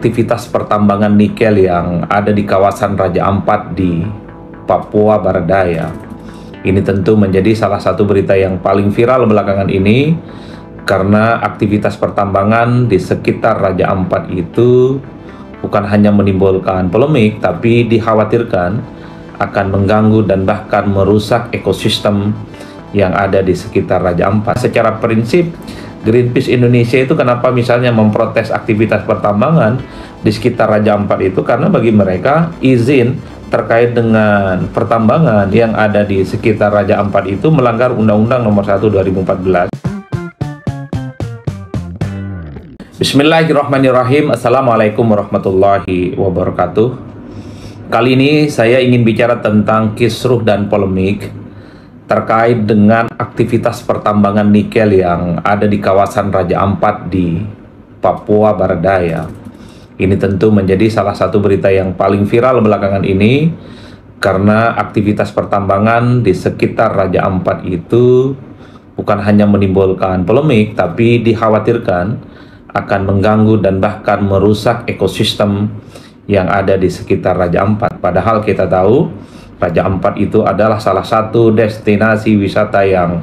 aktivitas pertambangan nikel yang ada di kawasan Raja Ampat di Papua Barat Daya. Ini tentu menjadi salah satu berita yang paling viral belakangan ini karena aktivitas pertambangan di sekitar Raja Ampat itu bukan hanya menimbulkan polemik, tapi dikhawatirkan akan mengganggu dan bahkan merusak ekosistem yang ada di sekitar Raja Ampat. Secara prinsip, Greenpeace Indonesia itu kenapa misalnya memprotes aktivitas pertambangan di sekitar Raja Ampat itu, karena bagi mereka izin terkait dengan pertambangan yang ada di sekitar Raja Ampat itu melanggar Undang-Undang Nomor 1 2014. Bismillahirrahmanirrahim. Assalamualaikum warahmatullahi wabarakatuh. Kali ini saya ingin bicara tentang kisruh dan polemik terkait dengan aktivitas pertambangan nikel yang ada di kawasan Raja Ampat di Papua Barat Daya. Ini tentu menjadi salah satu berita yang paling viral belakangan ini karena aktivitas pertambangan di sekitar Raja Ampat itu bukan hanya menimbulkan polemik, tapi dikhawatirkan akan mengganggu dan bahkan merusak ekosistem yang ada di sekitar Raja Ampat. Padahal kita tahu Raja Ampat itu adalah salah satu destinasi wisata yang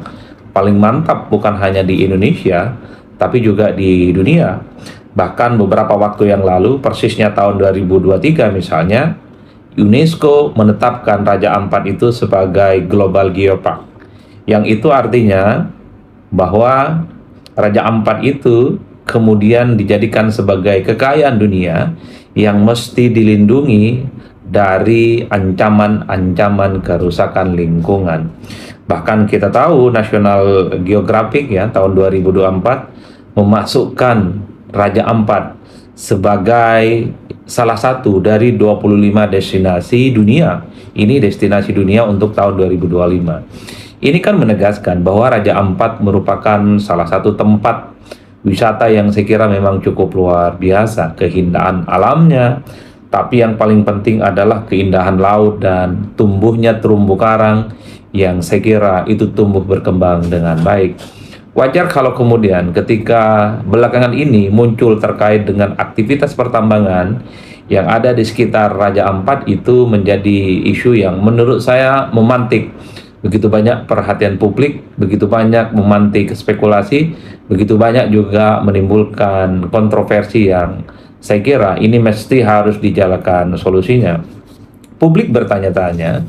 paling mantap bukan hanya di Indonesia, tapi juga di dunia. Bahkan beberapa waktu yang lalu, persisnya tahun 2023 misalnya, UNESCO menetapkan Raja Ampat itu sebagai Global Geopark. Yang itu artinya bahwa Raja Ampat itu kemudian dijadikan sebagai kekayaan dunia yang mesti dilindungi dari ancaman-ancaman kerusakan lingkungan. Bahkan kita tahu National Geographic ya tahun 2024 memasukkan Raja Ampat sebagai salah satu dari 25 destinasi dunia. Ini destinasi dunia untuk tahun 2025. Ini kan menegaskan bahwa Raja Ampat merupakan salah satu tempat wisata yang saya kira memang cukup luar biasa. Keindahan alamnya, tapi yang paling penting adalah keindahan laut dan tumbuhnya terumbu karang yang saya kira itu tumbuh berkembang dengan baik. Wajar kalau kemudian ketika belakangan ini muncul terkait dengan aktivitas pertambangan yang ada di sekitar Raja Ampat itu menjadi isu yang menurut saya memantik begitu banyak perhatian publik, begitu banyak memantik spekulasi, begitu banyak juga menimbulkan kontroversi yang saya kira ini mesti harus dijalankan solusinya. Publik bertanya-tanya,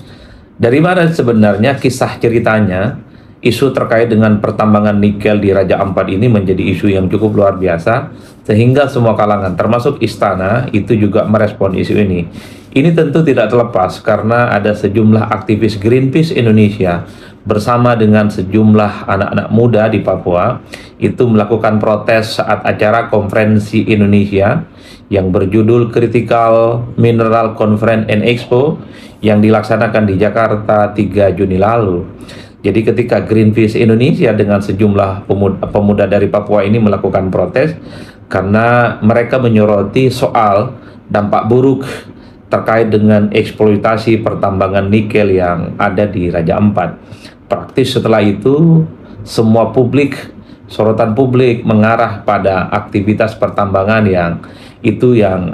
dari mana sebenarnya kisah ceritanya isu terkait dengan pertambangan nikel di Raja Ampat ini menjadi isu yang cukup luar biasa, sehingga semua kalangan, termasuk istana, itu juga merespon isu ini. Ini tentu tidak terlepas karena ada sejumlah aktivis Greenpeace Indonesia bersama dengan sejumlah anak-anak muda di Papua itu melakukan protes saat acara konferensi Indonesia yang berjudul Critical Mineral Conference and Expo yang dilaksanakan di Jakarta 3 Juni lalu. Jadi ketika Greenpeace Indonesia dengan sejumlah pemuda dari Papua ini melakukan protes karena mereka menyoroti soal dampak buruk terkait dengan eksploitasi pertambangan nikel yang ada di Raja Ampat. Praktis setelah itu semua publik, sorotan publik mengarah pada aktivitas pertambangan yang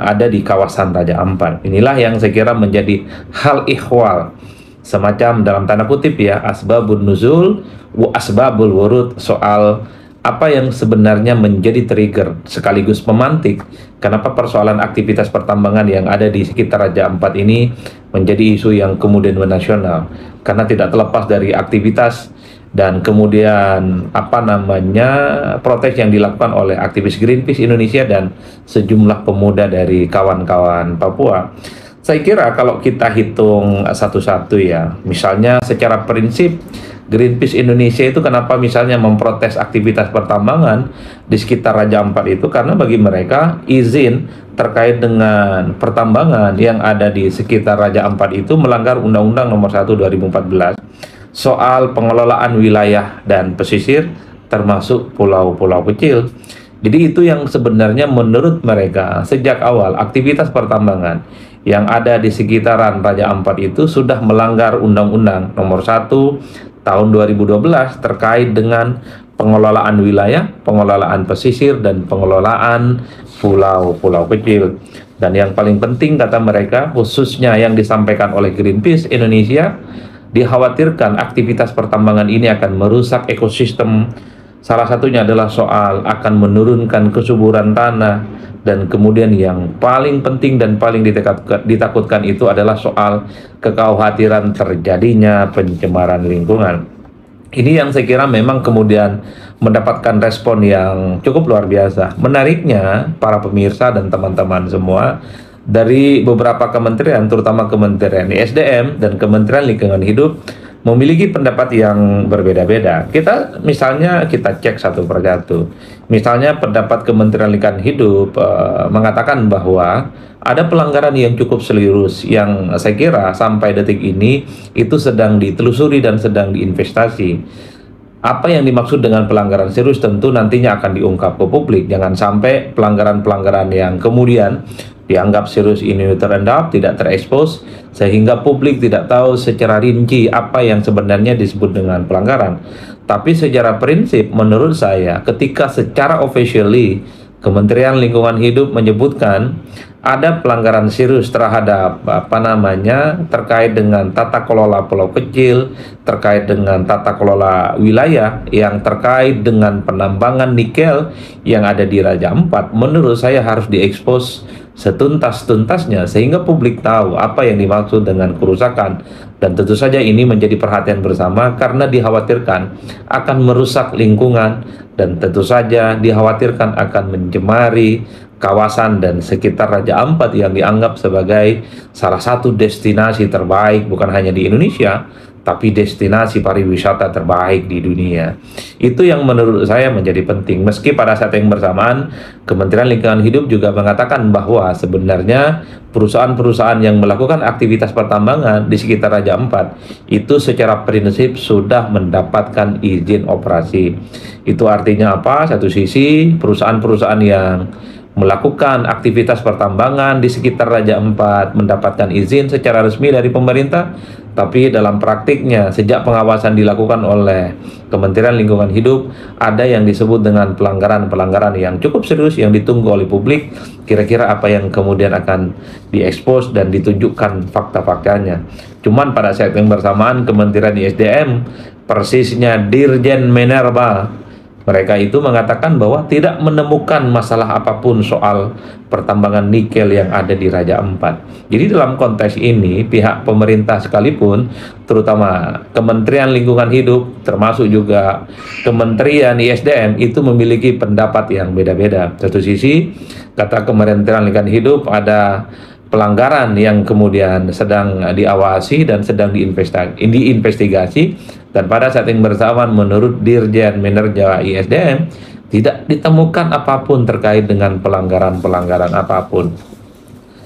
ada di kawasan Raja Ampat. Inilah yang saya kira menjadi hal ihwal, semacam dalam tanda kutip ya, asbabun nuzul wa asbabul wurud, soal apa yang sebenarnya menjadi trigger sekaligus pemantik kenapa persoalan aktivitas pertambangan yang ada di sekitar Raja Ampat ini menjadi isu yang kemudian menasional, karena tidak terlepas dari aktivitas dan kemudian protes yang dilakukan oleh aktivis Greenpeace Indonesia dan sejumlah pemuda dari kawan-kawan Papua. Saya kira kalau kita hitung satu-satu ya, misalnya secara prinsip Greenpeace Indonesia itu kenapa misalnya memprotes aktivitas pertambangan di sekitar Raja Ampat itu, karena bagi mereka izin terkait dengan pertambangan yang ada di sekitar Raja Ampat itu melanggar Undang-Undang Nomor 1 2014 soal pengelolaan wilayah dan pesisir termasuk pulau-pulau kecil. Jadi itu yang sebenarnya menurut mereka sejak awal aktivitas pertambangan yang ada di sekitaran Raja Ampat itu sudah melanggar Undang-Undang Nomor 1 tahun 2012 terkait dengan pengelolaan wilayah, pengelolaan pesisir, dan pengelolaan pulau-pulau kecil. Dan yang paling penting kata mereka, khususnya yang disampaikan oleh Greenpeace Indonesia, dikhawatirkan aktivitas pertambangan ini akan merusak ekosistem. Salah satunya adalah soal akan menurunkan kesuburan tanah, dan kemudian yang paling penting dan paling ditakutkan itu adalah soal kekhawatiran terjadinya pencemaran lingkungan. Ini yang saya kira memang kemudian mendapatkan respon yang cukup luar biasa. Menariknya, para pemirsa dan teman-teman semua, dari beberapa kementerian, terutama Kementerian SDM dan Kementerian Lingkungan Hidup, memiliki pendapat yang berbeda-beda. Kita cek satu persatu. Misalnya pendapat Kementerian Lingkungan Hidup mengatakan bahwa ada pelanggaran yang cukup serius yang saya kira sampai detik ini itu sedang ditelusuri dan sedang diinvestasi. Apa yang dimaksud dengan pelanggaran serius tentu nantinya akan diungkap ke publik. Jangan sampai pelanggaran-pelanggaran yang kemudian dianggap serius ini terendap, tidak terekspos, sehingga publik tidak tahu secara rinci apa yang sebenarnya disebut dengan pelanggaran. Tapi secara prinsip, menurut saya, ketika secara officially Kementerian Lingkungan Hidup menyebutkan ada pelanggaran serius terhadap terkait dengan tata kelola pulau kecil, terkait dengan tata kelola wilayah, yang terkait dengan penambangan nikel yang ada di Raja Ampat, menurut saya harus diekspos setuntas-tuntasnya sehingga publik tahu apa yang dimaksud dengan kerusakan. Dan tentu saja ini menjadi perhatian bersama karena dikhawatirkan akan merusak lingkungan, dan tentu saja dikhawatirkan akan mencemari kawasan dan sekitar Raja Ampat yang dianggap sebagai salah satu destinasi terbaik bukan hanya di Indonesia, tapi destinasi pariwisata terbaik di dunia. Itu yang menurut saya menjadi penting. Meski pada saat yang bersamaan, Kementerian Lingkungan Hidup juga mengatakan bahwa sebenarnya perusahaan-perusahaan yang melakukan aktivitas pertambangan di sekitar Raja Ampat itu secara prinsip sudah mendapatkan izin operasi. Itu artinya apa? Satu sisi, perusahaan-perusahaan yang melakukan aktivitas pertambangan di sekitar Raja Ampat mendapatkan izin secara resmi dari pemerintah, tapi dalam praktiknya sejak pengawasan dilakukan oleh Kementerian Lingkungan Hidup ada yang disebut dengan pelanggaran-pelanggaran yang cukup serius yang ditunggu oleh publik. Kira-kira apa yang kemudian akan diekspos dan ditunjukkan fakta-faktanya. Cuman pada saat yang bersamaan Kementerian SDM, persisnya Dirjen Minerba, mereka itu mengatakan bahwa tidak menemukan masalah apapun soal pertambangan nikel yang ada di Raja Ampat. Jadi dalam konteks ini, pihak pemerintah sekalipun, terutama Kementerian Lingkungan Hidup, termasuk juga Kementerian ISDM, itu memiliki pendapat yang beda-beda. Satu sisi, kata Kementerian Lingkungan Hidup, ada pelanggaran yang kemudian sedang diawasi dan sedang diinvestigasi, dan pada saat yang bersamaan menurut Dirjen Minerba ISDM tidak ditemukan apapun terkait dengan pelanggaran-pelanggaran apapun.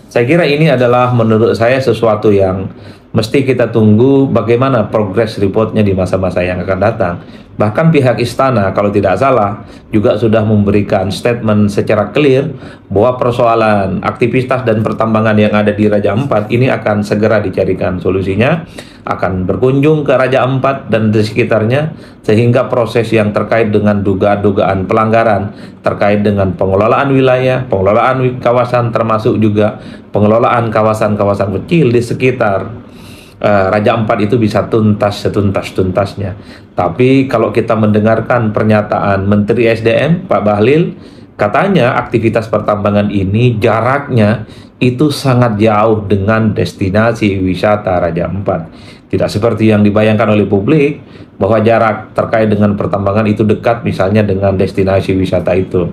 Saya kira ini adalah menurut saya sesuatu yang mesti kita tunggu bagaimana progres reportnya di masa-masa yang akan datang. Bahkan pihak istana kalau tidak salah juga sudah memberikan statement secara clear bahwa persoalan aktivitas dan pertambangan yang ada di Raja Ampat ini akan segera dicarikan solusinya, akan berkunjung ke Raja Ampat dan di sekitarnya, sehingga proses yang terkait dengan dugaan-dugaan pelanggaran terkait dengan pengelolaan wilayah, pengelolaan kawasan, termasuk juga pengelolaan kawasan-kawasan kecil di sekitar Raja Ampat itu bisa tuntas setuntas-tuntasnya. Tapi kalau kita mendengarkan pernyataan Menteri SDM Pak Bahlil, katanya aktivitas pertambangan ini jaraknya itu sangat jauh dengan destinasi wisata Raja Ampat. Tidak seperti yang dibayangkan oleh publik bahwa jarak terkait dengan pertambangan itu dekat misalnya dengan destinasi wisata itu.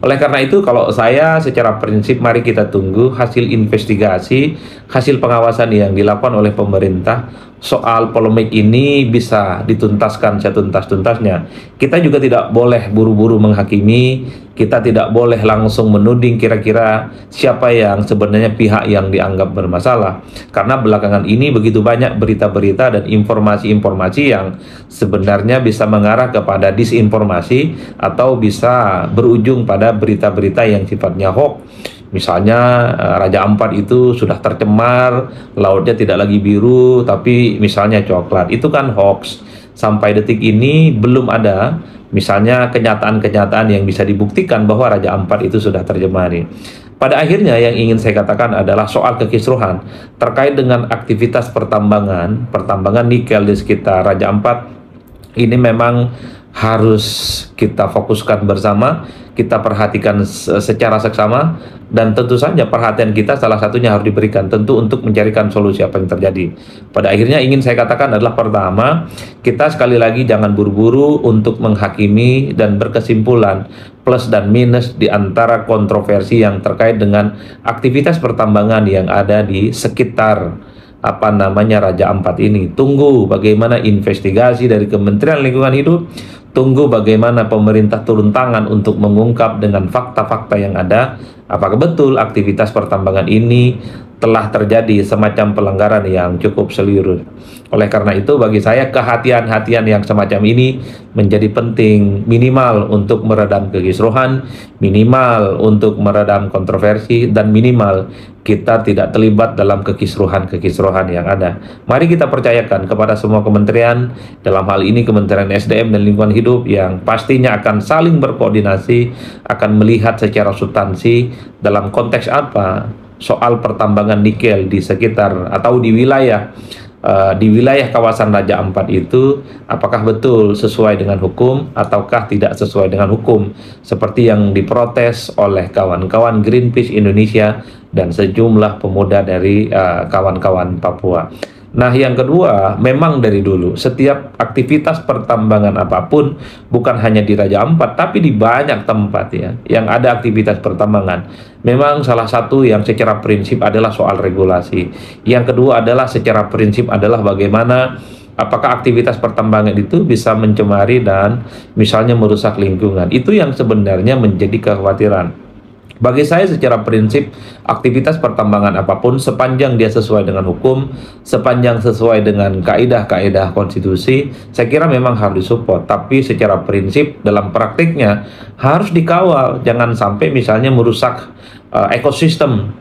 Oleh karena itu, kalau saya secara prinsip mari kita tunggu hasil investigasi, hasil pengawasan yang dilakukan oleh pemerintah soal polemik ini bisa dituntaskan setuntas-tuntasnya. Kita juga tidak boleh buru-buru menghakimi, kita tidak boleh langsung menuding kira-kira siapa yang sebenarnya pihak yang dianggap bermasalah. Karena belakangan ini begitu banyak berita-berita dan informasi-informasi yang sebenarnya bisa mengarah kepada disinformasi atau bisa berujung pada berita-berita yang sifatnya hoax. Misalnya Raja Ampat itu sudah tercemar, lautnya tidak lagi biru tapi misalnya coklat, itu kan hoax. Sampai detik ini belum ada Misalnya kenyataan-kenyataan yang bisa dibuktikan bahwa Raja Ampat itu sudah terjemari. Pada akhirnya yang ingin saya katakan adalah soal kekisruhan terkait dengan aktivitas pertambangan nikel di sekitar Raja Ampat. Ini memang harus kita fokuskan bersama, kita perhatikan secara seksama, dan tentu saja perhatian kita salah satunya harus diberikan tentu untuk mencarikan solusi apa yang terjadi. Pada akhirnya ingin saya katakan adalah pertama, kita sekali lagi jangan buru-buru untuk menghakimi dan berkesimpulan plus dan minus di antara kontroversi yang terkait dengan aktivitas pertambangan yang ada di sekitar Raja Ampat ini. Tunggu bagaimana investigasi dari Kementerian Lingkungan Hidup, tunggu bagaimana pemerintah turun tangan untuk mengungkap dengan fakta-fakta yang ada apakah betul aktivitas pertambangan ini telah terjadi semacam pelanggaran yang cukup serius. Oleh karena itu bagi saya kehati-hatian yang semacam ini menjadi penting, minimal untuk meredam kekisruhan, minimal untuk meredam kontroversi, dan minimal kita tidak terlibat dalam kekisruhan yang ada. Mari kita percayakan kepada semua kementerian, dalam hal ini Kementerian SDM dan Lingkungan Hidup yang pastinya akan saling berkoordinasi, akan melihat secara substansi dalam konteks apa soal pertambangan nikel di sekitar atau di wilayah kawasan Raja Ampat itu apakah betul sesuai dengan hukum ataukah tidak sesuai dengan hukum seperti yang diprotes oleh kawan-kawan Greenpeace Indonesia dan sejumlah pemuda dari kawan-kawan Papua. Nah, yang kedua, memang dari dulu setiap aktivitas pertambangan apapun, bukan hanya di Raja Ampat tapi di banyak tempat ya yang ada aktivitas pertambangan, memang salah satu yang secara prinsip adalah soal regulasi. Yang kedua adalah secara prinsip adalah bagaimana apakah aktivitas pertambangan itu bisa mencemari dan misalnya merusak lingkungan. Itu yang sebenarnya menjadi kekhawatiran. Bagi saya secara prinsip aktivitas pertambangan apapun sepanjang dia sesuai dengan hukum, sepanjang sesuai dengan kaidah-kaidah konstitusi, saya kira memang harus disupport. Tapi secara prinsip dalam praktiknya harus dikawal, jangan sampai misalnya merusak ekosistem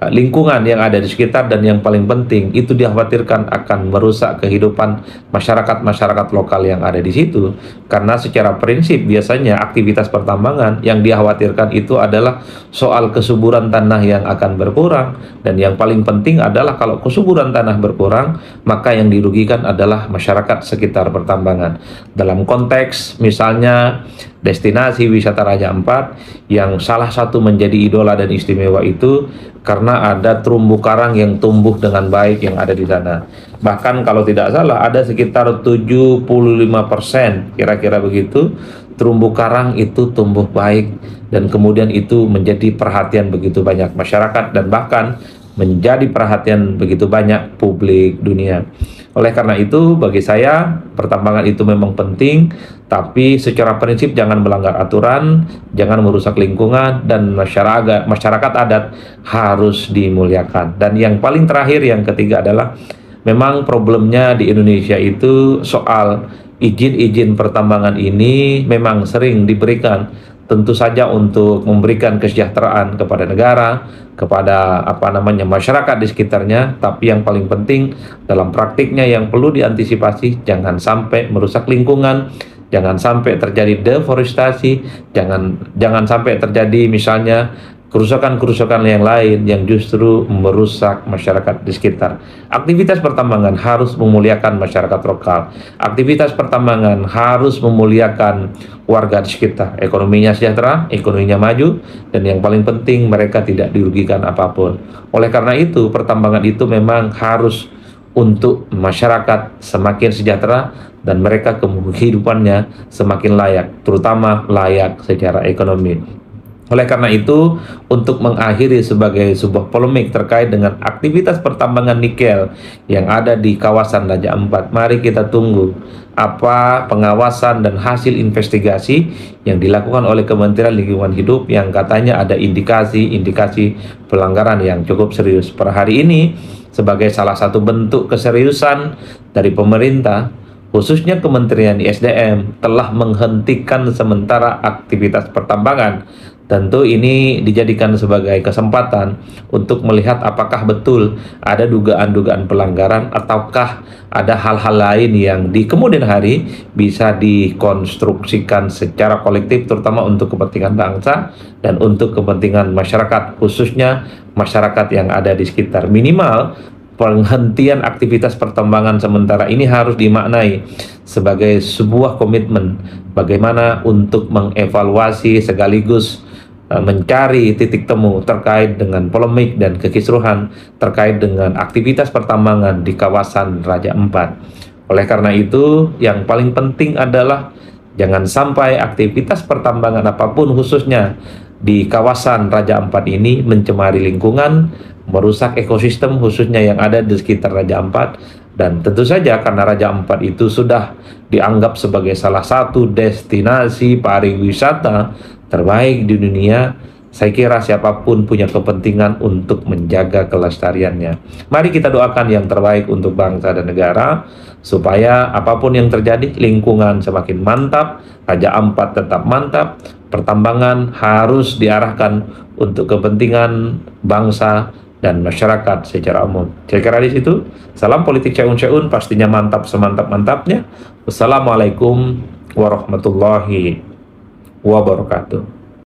lingkungan yang ada di sekitar, dan yang paling penting itu dikhawatirkan akan merusak kehidupan masyarakat lokal yang ada di situ. Karena secara prinsip biasanya aktivitas pertambangan yang dikhawatirkan itu adalah soal kesuburan tanah yang akan berkurang, dan yang paling penting adalah kalau kesuburan tanah berkurang maka yang dirugikan adalah masyarakat sekitar pertambangan. Dalam konteks misalnya destinasi wisata Raja Ampat yang salah satu menjadi idola dan istimewa itu karena ada terumbu karang yang tumbuh dengan baik yang ada di sana. Bahkan kalau tidak salah ada sekitar 75% kira-kira begitu terumbu karang itu tumbuh baik, dan kemudian itu menjadi perhatian begitu banyak masyarakat dan bahkan menjadi perhatian begitu banyak publik dunia. Oleh karena itu bagi saya pertambangan itu memang penting, tapi secara prinsip jangan melanggar aturan, jangan merusak lingkungan, dan masyarakat adat harus dimuliakan. Dan yang paling terakhir, yang ketiga adalah memang problemnya di Indonesia itu soal izin-izin pertambangan ini memang sering diberikan tentu saja untuk memberikan kesejahteraan kepada negara, kepada masyarakat di sekitarnya, tapi yang paling penting dalam praktiknya yang perlu diantisipasi jangan sampai merusak lingkungan, jangan sampai terjadi deforestasi, jangan sampai terjadi misalnya kerusakan-kerusakan yang lain yang justru merusak masyarakat di sekitar. Aktivitas pertambangan harus memuliakan masyarakat lokal. Aktivitas pertambangan harus memuliakan warga di sekitar. Ekonominya sejahtera, ekonominya maju, dan yang paling penting mereka tidak dirugikan apapun. Oleh karena itu, pertambangan itu memang harus untuk masyarakat semakin sejahtera dan mereka kehidupannya semakin layak, terutama layak secara ekonomi. Oleh karena itu, untuk mengakhiri sebagai sebuah polemik terkait dengan aktivitas pertambangan nikel yang ada di kawasan Raja Ampat, mari kita tunggu apa pengawasan dan hasil investigasi yang dilakukan oleh Kementerian Lingkungan Hidup yang katanya ada indikasi pelanggaran yang cukup serius. Per hari ini, sebagai salah satu bentuk keseriusan dari pemerintah, khususnya Kementerian SDM telah menghentikan sementara aktivitas pertambangan Tentu ini dijadikan sebagai kesempatan untuk melihat apakah betul ada dugaan-dugaan pelanggaran ataukah ada hal-hal lain yang di kemudian hari bisa dikonstruksikan secara kolektif, terutama untuk kepentingan bangsa dan untuk kepentingan masyarakat, khususnya masyarakat yang ada di sekitar. Minimal penghentian aktivitas pertambangan sementara ini harus dimaknai sebagai sebuah komitmen bagaimana untuk mengevaluasi sekaligus mencari titik temu terkait dengan polemik dan kekisruhan terkait dengan aktivitas pertambangan di kawasan Raja Ampat. Oleh karena itu, yang paling penting adalah jangan sampai aktivitas pertambangan apapun, khususnya di kawasan Raja Ampat ini, mencemari lingkungan, merusak ekosistem khususnya yang ada di sekitar Raja Ampat. Dan tentu saja karena Raja Ampat itu sudah dianggap sebagai salah satu destinasi pariwisata terbaik di dunia, saya kira siapapun punya kepentingan untuk menjaga kelestariannya. Mari kita doakan yang terbaik untuk bangsa dan negara, supaya apapun yang terjadi, lingkungan semakin mantap, Raja Ampat tetap mantap, pertambangan harus diarahkan untuk kepentingan bangsa dan masyarakat secara umum. Saya kira di situ. Salam politik Ceun-Ceun, pastinya mantap semantap-mantapnya. Wassalamualaikum warahmatullahi wabarakatuh.